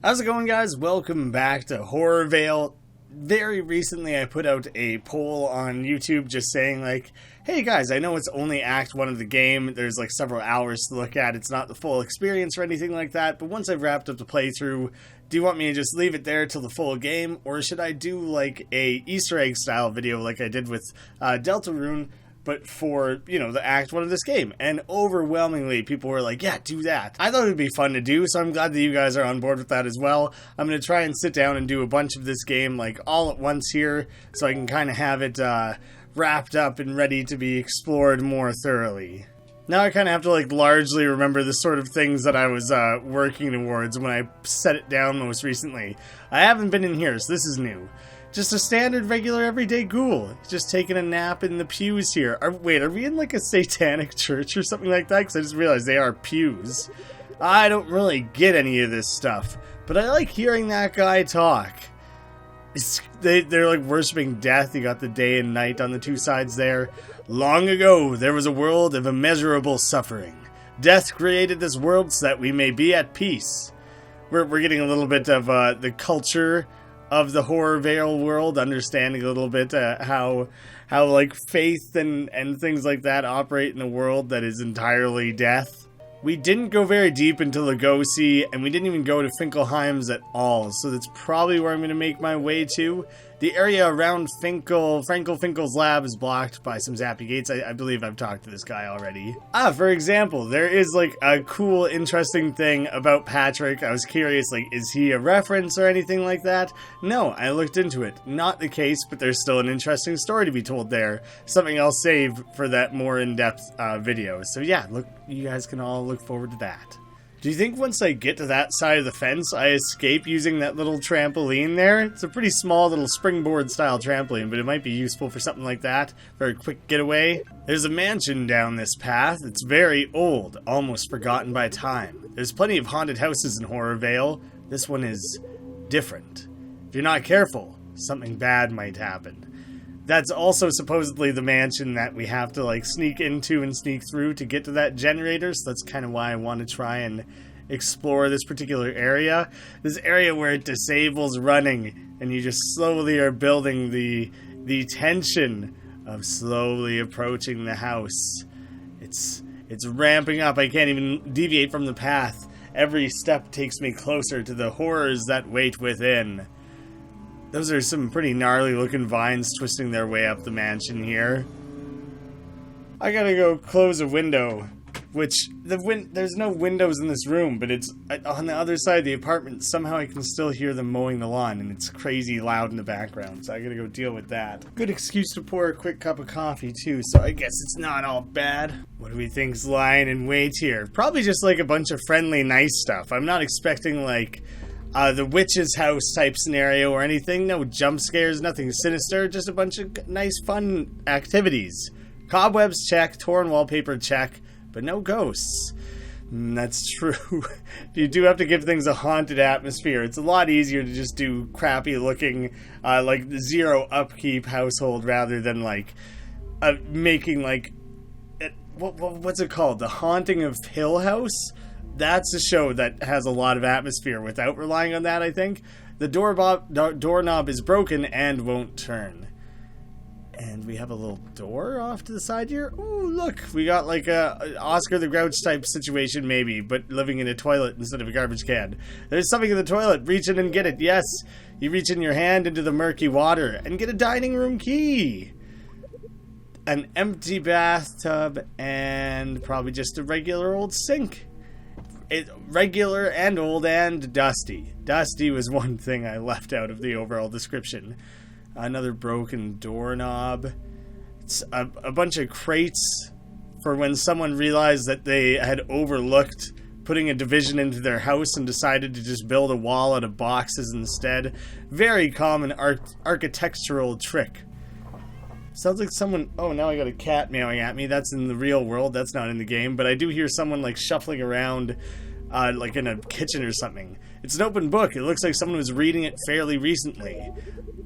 How's it going, guys? Welcome back to HorrorVale. Very recently I put out a poll on YouTube just saying like, hey guys, I know it's only Act 1 of the game, there's like several hours to look at, it's not the full experience or anything like that, but once I've wrapped up the playthrough, do you want me to just leave it there till the full game, or should I do like a Easter egg style video like I did with Deltarune, but for, you know, the Act 1 of this game? And overwhelmingly, people were like, yeah, do that. I thought it would be fun to do, so I'm glad that you guys are on board with that as well. I'm going to try and sit down and do a bunch of this game, like, all at once here, so I can kind of have it wrapped up and ready to be explored more thoroughly. Now I kind of have to, like, largely remember the sort of things that I was working towards when I set it down most recently. I haven't been in here, so this is new. Just a standard, regular, everyday ghoul. Just taking a nap in the pews here. Wait, are we in like a satanic church or something like that? Because I just realized they are pews. I don't really get any of this stuff, but I like hearing that guy talk. They're like worshipping death. You got the day and night on the two sides there. Long ago, there was a world of immeasurable suffering. Death created this world so that we may be at peace. We're getting a little bit of the culture of the HorrorVale world, understanding a little bit how like faith and things like that operate in a world that is entirely death. We didn't go very deep into Lugosi, and we didn't even go to Finkelheim's at all, so that's probably where I'm going to make my way to. The area around Finkel's lab is blocked by some zappy gates. I believe I've talked to this guy already. For example, there is like a cool, interesting thing about Patrick. I was curious, like, is he a reference or anything like that? No, I looked into it. Not the case, but there's still an interesting story to be told there. Something I'll save for that more in-depth video. So yeah, look, you guys can all look forward to that. Do you think once I get to that side of the fence, I escape using that little trampoline there? It's a pretty small little springboard style trampoline, but it might be useful for something like that. Very quick getaway. There's a mansion down this path. It's very old, almost forgotten by time. There's plenty of haunted houses in HorrorVale. This one is different. If you're not careful, something bad might happen. That's also supposedly the mansion that we have to like sneak into and sneak through to get to that generator, so that's kind of why I want to try and explore this particular area. This area where it disables running, and you just slowly are building the tension of slowly approaching the house. It's ramping up. I can't even deviate from the path. Every step takes me closer to the horrors that wait within. Those are some pretty gnarly looking vines twisting their way up the mansion here. I gotta go close a window, which there's no windows in this room, but it's on the other side of the apartment. Somehow I can still hear them mowing the lawn, and it's crazy loud in the background, so I gotta go deal with that. Good excuse to pour a quick cup of coffee too, so I guess it's not all bad. What do we think's lying in wait here? Probably just like a bunch of friendly, nice stuff. I'm not expecting like the witch's house type scenario or anything. No jump scares, nothing sinister, just a bunch of nice fun activities. Cobwebs check, torn wallpaper check, but no ghosts. That's true. You do have to give things a haunted atmosphere. It's a lot easier to just do crappy looking like zero upkeep household rather than like making like what's it called? The Haunting of Hill House? That's a show that has a lot of atmosphere without relying on that, I think. The doorknob is broken and won't turn. And we have a little door off to the side here. Ooh, look, we got like a Oscar the Grouch type situation maybe, but living in a toilet instead of a garbage can. There's something in the toilet. Reach in and get it. Yes, you reach in your hand into the murky water and get a dining room key. An empty bathtub and probably just a regular old sink. Regular and old and dusty. Dusty was one thing I left out of the overall description. Another broken doorknob. It's a bunch of crates for when someone realized that they had overlooked putting a division into their house and decided to just build a wall out of boxes instead. Very common architectural trick. Sounds like someone... Oh, now I got a cat meowing at me. That's in the real world. That's not in the game. But I do hear someone, like, shuffling around, like, in a kitchen or something. It's an open book. It looks like someone was reading it fairly recently.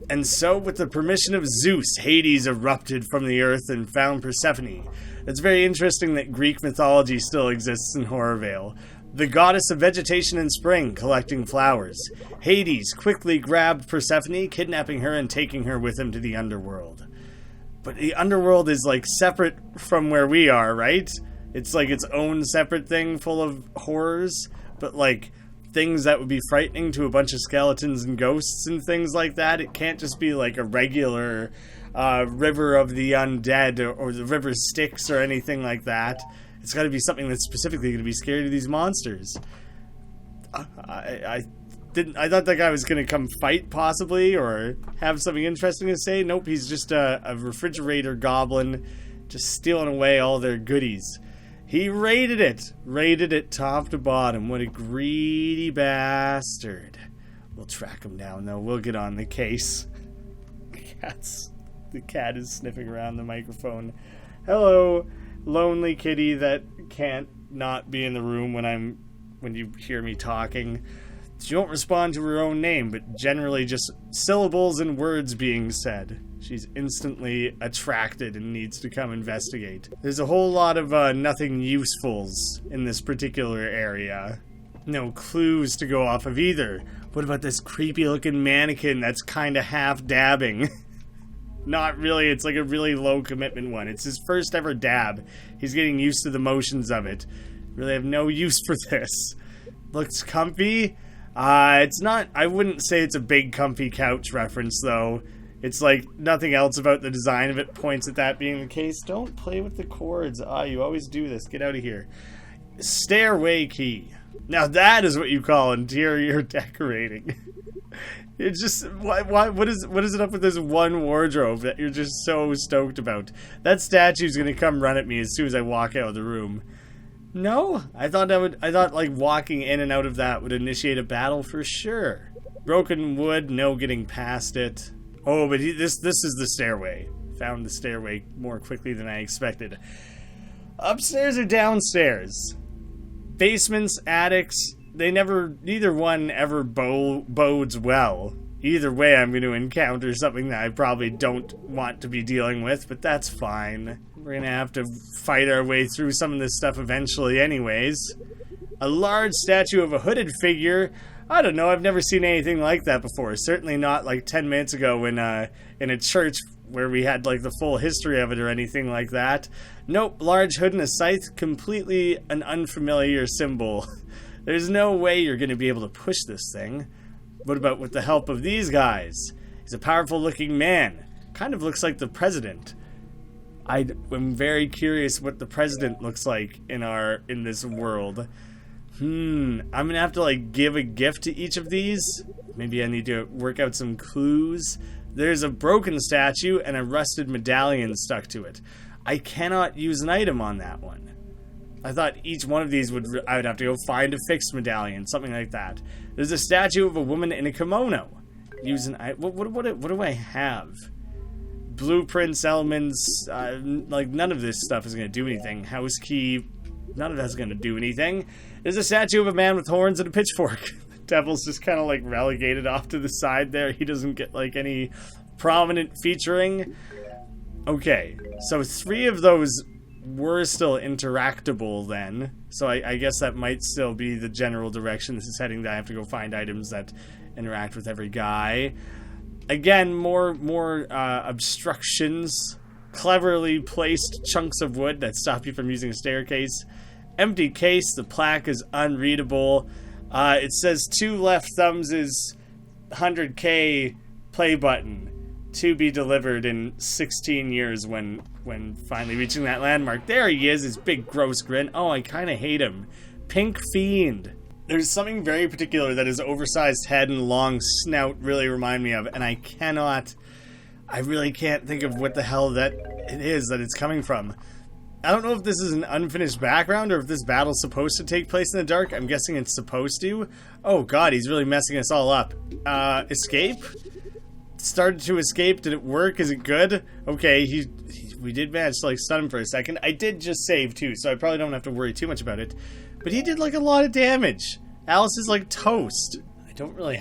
And so, with the permission of Zeus, Hades erupted from the earth and found Persephone. It's very interesting that Greek mythology still exists in HorrorVale. The goddess of vegetation and spring, collecting flowers. Hades quickly grabbed Persephone, kidnapping her and taking her with him to the underworld. But the underworld is, like, separate from where we are, right? It's, like, its own separate thing full of horrors, but, like, things that would be frightening to a bunch of skeletons and ghosts and things like that. It can't just be, like, a regular river of the undead or the river Styx or anything like that. It's got to be something that's specifically going to be scary to these monsters. I thought that guy was going to come fight, possibly, or have something interesting to say. Nope, he's just a refrigerator goblin, just stealing away all their goodies. He raided it top to bottom. What a greedy bastard. We'll track him down, though. We'll get on the case. The cat is sniffing around the microphone. Hello, lonely kitty that can't not be in the room when you hear me talking. She won't respond to her own name, but generally just syllables and words being said. She's instantly attracted and needs to come investigate. There's a whole lot of nothing usefuls in this particular area. No clues to go off of either. What about this creepy looking mannequin that's kinda half dabbing? Not really, it's like a really low commitment one. It's his first ever dab. He's getting used to the motions of it. Really have no use for this. Looks comfy. It's not, I wouldn't say it's a big comfy couch reference though. It's like nothing else about the design of it points at that being the case. Don't play with the cords. You always do this. Get out of here. Stairway key. Now that is what you call interior decorating. It's just, what is it up with this one wardrobe that you're just so stoked about? That statue's gonna come run at me as soon as I walk out of the room. No, I thought like walking in and out of that would initiate a battle for sure. Broken wood, no getting past it. Oh, but this is the stairway. Found the stairway more quickly than I expected. Upstairs or downstairs? Basements, attics, neither one ever bodes well. Either way, I'm going to encounter something that I probably don't want to be dealing with, but that's fine. We're going to have to fight our way through some of this stuff eventually anyways. A large statue of a hooded figure. I don't know, I've never seen anything like that before. Certainly not like 10 minutes ago in a church where we had like the full history of it or anything like that. Nope, large hood and a scythe, completely an unfamiliar symbol. There's no way you're going to be able to push this thing. What about with the help of these guys? He's a powerful looking man. Kind of looks like the president. I'm very curious what the president looks like in this world. I'm gonna have to like give a gift to each of these. Maybe I need to work out some clues. There's a broken statue and a rusted medallion stuck to it. I cannot use an item on that one. I thought each one of these I would have to go find a fixed medallion, something like that. There's a statue of a woman in a kimono. Use an item. What do I have? Blueprints, elements, like none of this stuff is going to do anything. House key, none of that's going to do anything. There's a statue of a man with horns and a pitchfork. The devil's just kind of like relegated off to the side there. He doesn't get like any prominent featuring. Okay, so 3 of those were still interactable then. So I guess that might still be the general direction this is heading, that I have to go find items that interact with every guy. Again, more obstructions. Cleverly placed chunks of wood that stop you from using a staircase. Empty case, the plaque is unreadable. It says 2 left thumbs is 100K play button to be delivered in 16 years when finally reaching that landmark. There he is, his big gross grin. Oh, I kind of hate him. Pink Fiend. There's something very particular that his oversized head and long snout really remind me of, and I really can't think of what the hell that it is that it's coming from. I don't know if this is an unfinished background or if this battle's supposed to take place in the dark. I'm guessing it's supposed to. Oh god, he's really messing us all up. Escape? Started to escape. Did it work? Is it good? Okay, we did manage to like stun him for a second. I did just save too, so I probably don't have to worry too much about it. But he did like a lot of damage. Alice is like toast. I don't really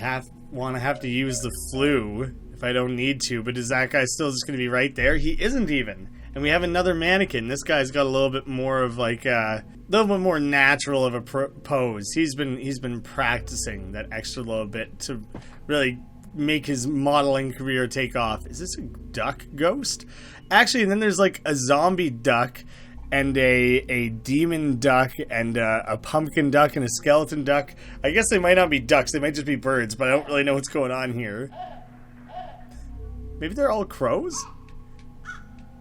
want to have to use the flu if I don't need to, but is that guy still just going to be right there? He isn't even. And we have another mannequin. This guy's got a little bit more of like a little bit more natural of a pose. He's been practicing that extra little bit to really make his modeling career take off. Is this a duck ghost? Actually, and then there's like a zombie duck and a demon duck and a pumpkin duck and a skeleton duck. I guess they might not be ducks. They might just be birds, but I don't really know what's going on here. Maybe they're all crows?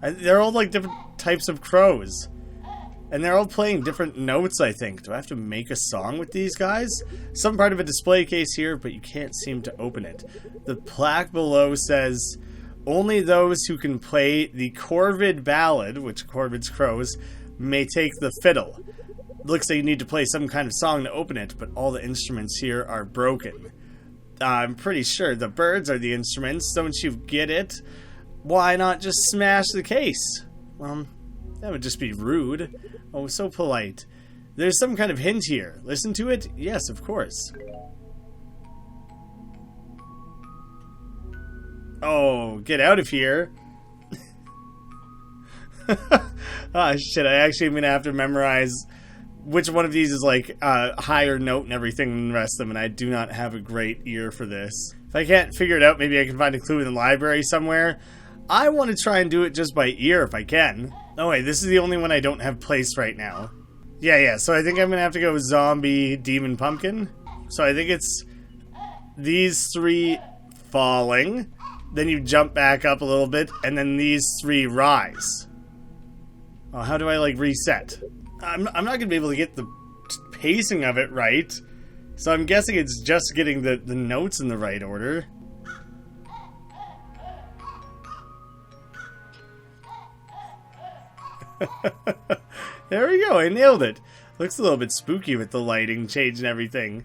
They're all like different types of crows. And they're all playing different notes, I think. Do I have to make a song with these guys? Some part of a display case here, but you can't seem to open it. The plaque below says, only those who can play the Corvid ballad, which Corvid's crows, may take the fiddle. Looks like you need to play some kind of song to open it, but all the instruments here are broken. I'm pretty sure the birds are the instruments. Don't you get it? Why not just smash the case? Well, that would just be rude. Oh, so polite. There's some kind of hint here. Listen to it? Yes, of course. Oh, get out of here. Oh, shit. I actually am going to have to memorize which one of these is like a higher note and everything than the rest of them, and I do not have a great ear for this. If I can't figure it out, maybe I can find a clue in the library somewhere. I want to try and do it just by ear if I can. Oh wait, this is the only one I don't have placed right now. Yeah, so I think I'm going to have to go zombie, demon, pumpkin. So I think it's these three falling, then you jump back up a little bit, and then these three rise. Oh, how do I like reset? I'm not going to be able to get the pacing of it right. So I'm guessing it's just getting the notes in the right order. There we go, I nailed it. Looks a little bit spooky with the lighting change and everything.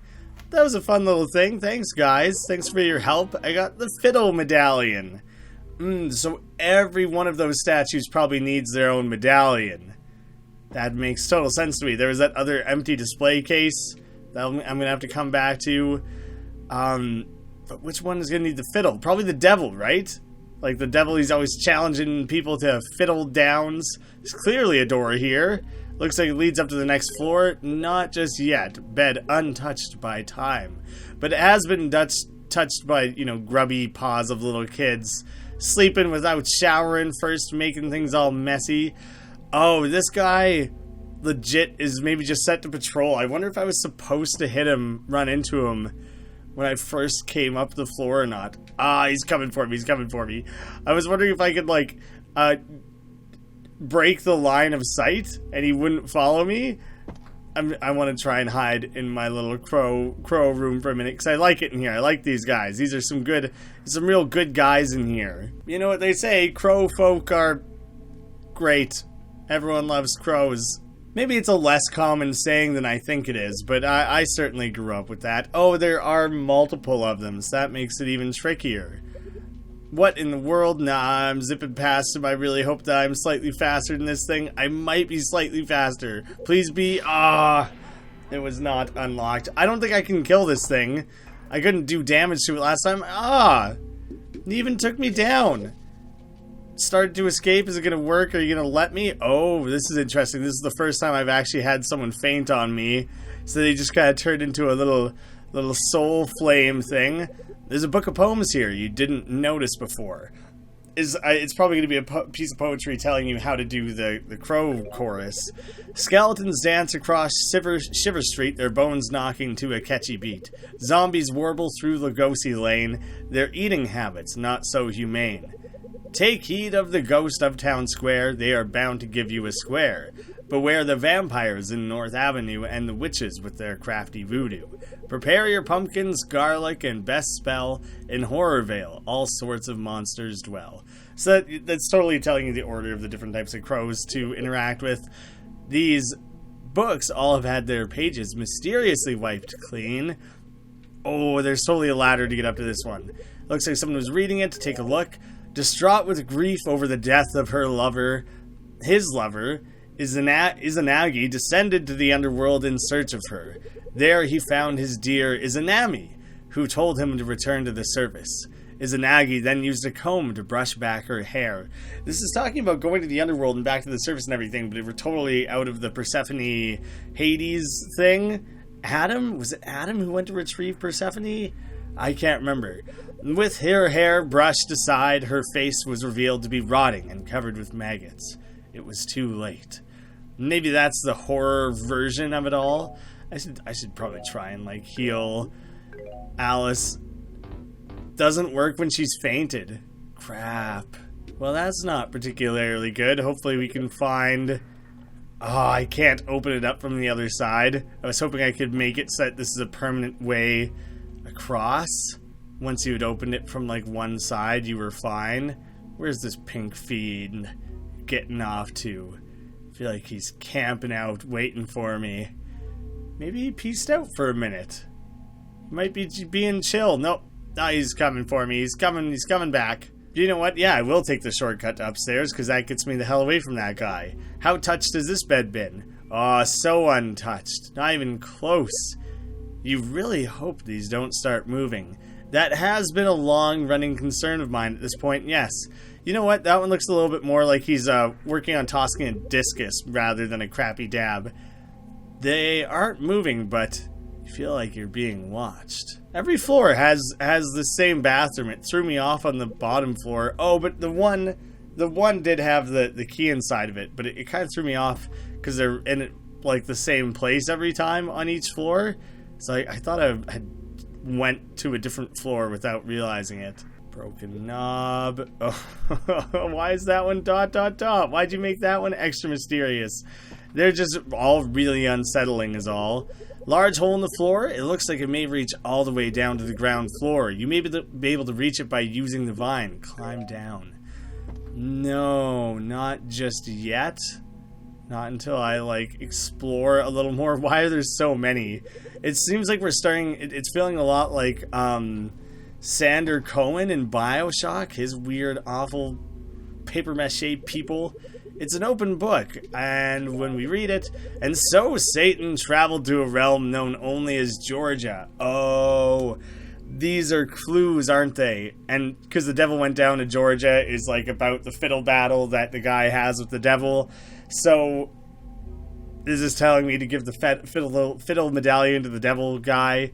That was a fun little thing. Thanks, guys. Thanks for your help. I got the fiddle medallion. So every one of those statues probably needs their own medallion. That makes total sense to me. There was that other empty display case that I'm going to have to come back to. But which one is going to need the fiddle? Probably the devil, right? Like the devil, he's always challenging people to fiddle downs. There's clearly a door here. Looks like it leads up to the next floor. Not just yet. Bed untouched by time. But it has been touched by, you know, grubby paws of little kids. Sleeping without showering first, making things all messy. Oh, this guy legit is maybe just set to patrol. I wonder if I was supposed to hit him, run into him when I first came up the floor or not. Ah, he's coming for me, he's coming for me. I was wondering if I could, like, break the line of sight and he wouldn't follow me. I want to try and hide in my little crow room for a minute, because I like it in here. I like these guys. These are some real good guys in here. You know what they say, crow folk are great. Everyone loves crows. Maybe it's a less common saying than I think it is, but I certainly grew up with that. Oh, there are multiple of them, so that makes it even trickier. What in the world? Nah, I'm zipping past him. I really hope that I'm slightly faster than this thing. I might be slightly faster. Please be. It was not unlocked. I don't think I can kill this thing. I couldn't do damage to it last time. It even took me down. Started to escape. Is it going to work? Are you going to let me? Oh, this is interesting. This is the first time I've actually had someone faint on me. So they just kind of turned into a little soul flame thing. There's a book of poems here you didn't notice before. It's probably going to be a piece of poetry telling you how to do the crow chorus. Skeletons dance across Shiver Street, their bones knocking to a catchy beat. Zombies warble through Lugosi Lane, their eating habits not so humane. Take heed of the ghost of Town Square, they are bound to give you a square. Beware the vampires in North Avenue and the witches with their crafty voodoo. Prepare your pumpkins, garlic, and best spell. In HorrorVale, all sorts of monsters dwell. So that's totally telling you the order of the different types of crows to interact with. These books all have had their pages mysteriously wiped clean. Oh, there's totally a ladder to get up to this one. Looks like someone was reading it. Take a look. Distraught with grief over the death of her lover, his lover, Izanagi descended to the underworld in search of her. There he found his dear Izanami, who told him to return to the surface. Izanagi then used a comb to brush back her hair. This is talking about going to the underworld and back to the surface and everything, but we're totally out of the Persephone Hades thing. Adam? Was it Adam who went to retrieve Persephone? I can't remember. With her hair brushed aside, her face was revealed to be rotting and covered with maggots. It was too late. Maybe that's the horror version of it all. I should probably try and like heal Alice. Doesn't work when she's fainted. Crap. Well, that's not particularly good. Hopefully we can find... Oh, I can't open it up from the other side. I was hoping I could make it so that this is a permanent way across. Once you had opened it from like one side, you were fine. Where's this pink fiend getting off to? I feel like he's camping out, waiting for me. Maybe he pieced out for a minute. He might be being chill. Nope. No, he's coming for me. He's coming back. You know what? Yeah, I will take the shortcut to upstairs, because that gets me the hell away from that guy. How touched has this bed been? Oh, so untouched. Not even close. You really hope these don't start moving. That has been a long-running concern of mine at this point, yes. You know what? That one looks a little bit more like he's working on tossing a discus rather than a crappy dab. They aren't moving, but you feel like you're being watched. Every floor has the same bathroom. It threw me off on the bottom floor. Oh, but the one did have the key inside of it, but it kind of threw me off because they're in like the same place every time on each floor. So I thought I had went to a different floor without realizing it. Broken knob. Oh, why is that one ... Why'd you make that one extra mysterious? They're just all really unsettling is all. Large hole in the floor. It looks like it may reach all the way down to the ground floor. You may be able to reach it by using the vine. Climb down. No, not just yet. Not until I, like, explore a little more. Why are there so many? It seems like we're starting... It's feeling a lot like, Sander Cohen in BioShock. His weird, awful paper mache people. It's an open book, and when we read it... And so Satan traveled to a realm known only as Georgia. Oh... These are clues, aren't they? And because the devil went down to Georgia is like about the fiddle battle that the guy has with the devil. So this is telling me to give the fiddle medallion to the devil guy.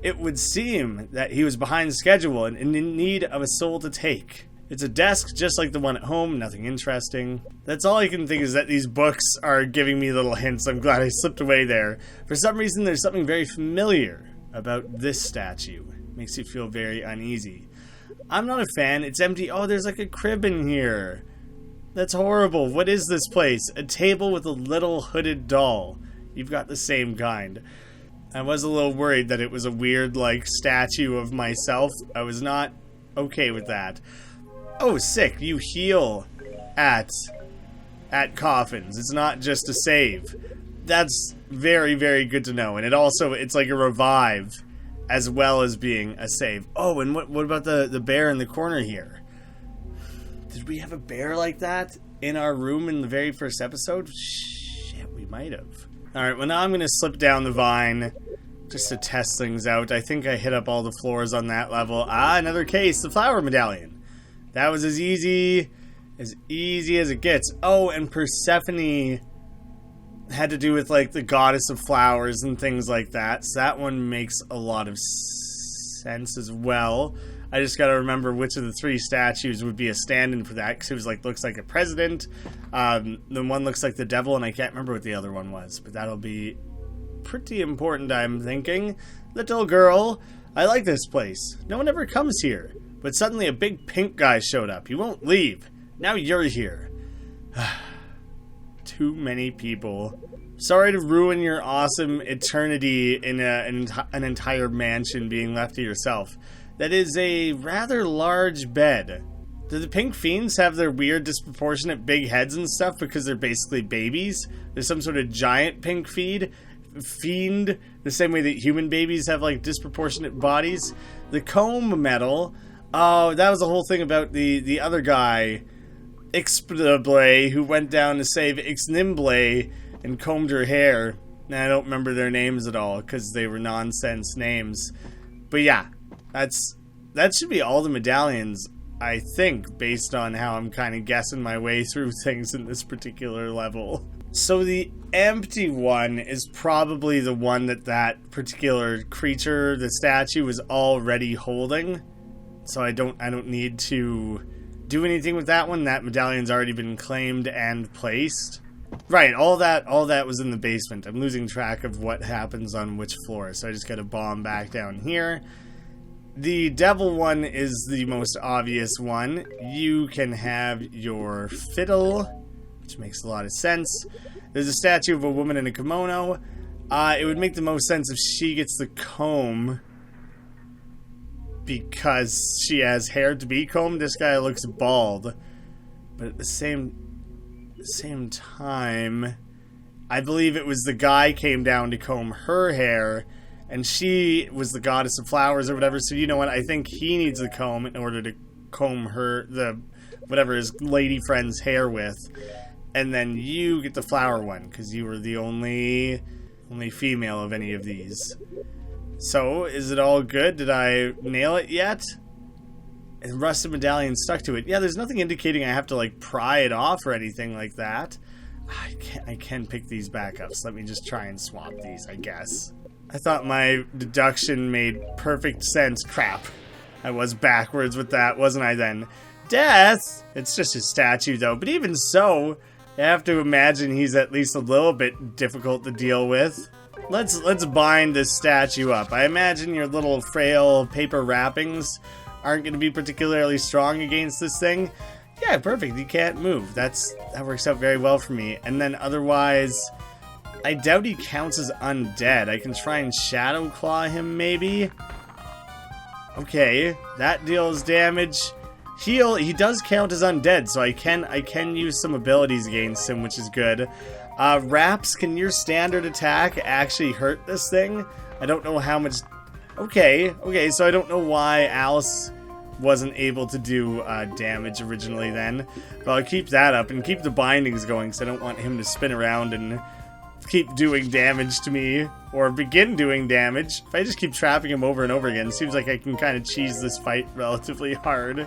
It would seem that he was behind schedule and in need of a soul to take. It's a desk just like the one at home, nothing interesting. That's all I can think is that these books are giving me little hints. I'm glad I slipped away there. For some reason, there's something very familiar about this statue. Makes you feel very uneasy. I'm not a fan. It's empty. Oh, there's like a crib in here. That's horrible. What is this place? A table with a little hooded doll. You've got the same kind. I was a little worried that it was a weird, like, statue of myself. I was not okay with that. Oh, sick. You heal at coffins. It's not just a save. That's very, very good to know. And it's like a revive as well as being a save. Oh, and what about the bear in the corner here? Did we have a bear like that in our room in the very first episode? Shit, we might have. Alright, well now I'm going to slip down the vine just to test things out. I think I hit up all the floors on that level. Ah, another case, the flower medallion. That was as easy as it gets. Oh, and Persephone had to do with like the goddess of flowers and things like that. So that one makes a lot of sense as well. I just gotta remember which of the three statues would be a stand-in for that, because it was like, looks like a president. The one looks like the devil, and I can't remember what the other one was, but that'll be pretty important, I'm thinking. Little girl, I like this place. No one ever comes here, but suddenly a big pink guy showed up. He won't leave. Now you're here. Too many people. Sorry to ruin your awesome eternity in an entire mansion being left to yourself. That is a rather large bed. Do the pink fiends have their weird disproportionate big heads and stuff because they're basically babies? There's some sort of giant pink fiend, the same way that human babies have like disproportionate bodies. The comb metal. Oh, that was the whole thing about the other guy, Ixnimble, who went down to save Ixnimble and combed her hair. And I don't remember their names at all because they were nonsense names. But yeah, that's that should be all the medallions, I think, based on how I'm kind of guessing my way through things in this particular level. So the empty one is probably the one that particular creature, the statue, was already holding. So I don't need to do anything with that one. That medallion's already been claimed and placed. Right, all that was in the basement. I'm losing track of what happens on which floor, so I just gotta bomb back down here. The devil one is the most obvious one. You can have your fiddle, which makes a lot of sense. There's a statue of a woman in a kimono. It would make the most sense if she gets the comb, because she has hair to be combed. This guy looks bald. But at the same time, I believe it was the guy came down to comb her hair, and she was the goddess of flowers or whatever. So you know what? I think he needs the comb in order to comb whatever his lady friend's hair with. And then you get the flower one, because you were the only female of any of these. So, is it all good? Did I nail it yet? And rusted medallion stuck to it. Yeah, there's nothing indicating I have to, like, pry it off or anything like that. I can pick these back up, so let me just try and swap these, I guess. I thought my deduction made perfect sense. Crap. I was backwards with that, wasn't I then? Death! It's just a statue, though. But even so, I have to imagine he's at least a little bit difficult to deal with. Let's bind this statue up. I imagine your little frail paper wrappings aren't going to be particularly strong against this thing. Yeah, perfect. You can't move. That works out very well for me. And then otherwise, I doubt he counts as undead. I can try and shadow claw him, maybe. Okay, that deals damage. Heal. He does count as undead, so I can use some abilities against him, which is good. Wraps, can your standard attack actually hurt this thing? I don't know how much... Okay, so I don't know why Alice wasn't able to do damage originally then. But I'll keep that up and keep the bindings going, because I don't want him to spin around and keep doing damage to me, or begin doing damage. If I just keep trapping him over and over again, it seems like I can kind of cheese this fight relatively hard.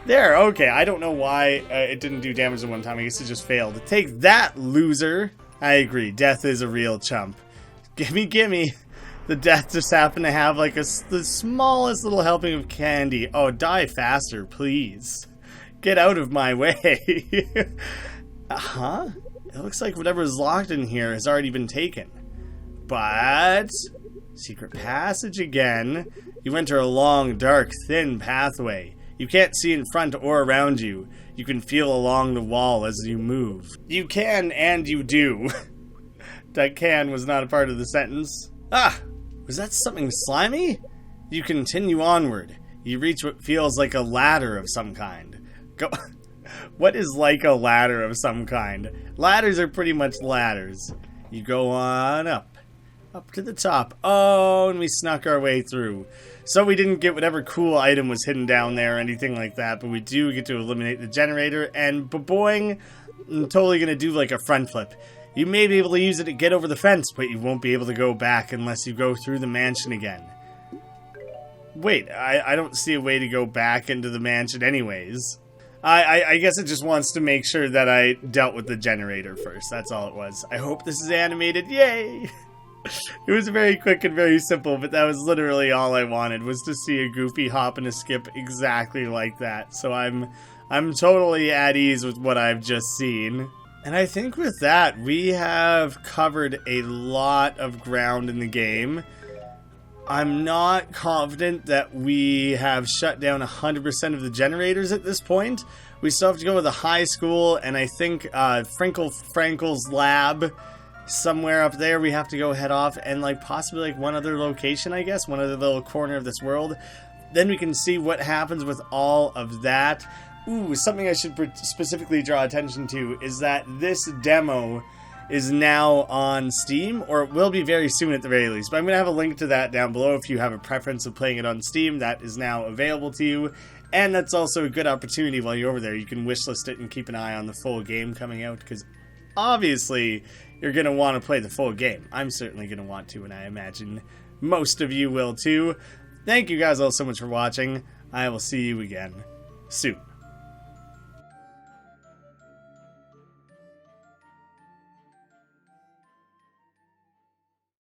There, okay, I don't know why it didn't do damage the one time. I guess it just failed. Take that, loser! I agree, death is a real chump. Gimme. The death just happened to have like the smallest little helping of candy. Oh, die faster, please. Get out of my way. Huh? It looks like whatever is locked in here has already been taken. But... secret passage again. You enter a long, dark, thin pathway. You can't see in front or around you. You can feel along the wall as you move. You can and you do. That can was not a part of the sentence. Ah! Was that something slimy? You continue onward. You reach what feels like a ladder of some kind. Go. What is like a ladder of some kind? Ladders are pretty much ladders. You go on up to the top. Oh, and we snuck our way through. So we didn't get whatever cool item was hidden down there or anything like that, but we do get to eliminate the generator, and boing, I'm totally going to do like a front flip. You may be able to use it to get over the fence, but you won't be able to go back unless you go through the mansion again. Wait, I don't see a way to go back into the mansion anyways. I guess it just wants to make sure that I dealt with the generator first. That's all it was. I hope this is animated. Yay! It was very quick and very simple, but that was literally all I wanted, was to see a Goofy hop and a skip exactly like that. So I'm totally at ease with what I've just seen. And I think with that, we have covered a lot of ground in the game. I'm not confident that we have shut down 100% of the generators at this point. We still have to go with the high school, and I think Frankel's lab somewhere up there we have to go head off, and like possibly like one other location, I guess, one other little corner of this world. Then we can see what happens with all of that. Ooh, something I should specifically draw attention to is that this demo is now on Steam, or it will be very soon at the very least. But I'm going to have a link to that down below if you have a preference of playing it on Steam. That is now available to you. And that's also a good opportunity while you're over there. You can wishlist it and keep an eye on the full game coming out, because obviously you're going to want to play the full game. I'm certainly going to want to, and I imagine most of you will too. Thank you guys all so much for watching. I will see you again soon.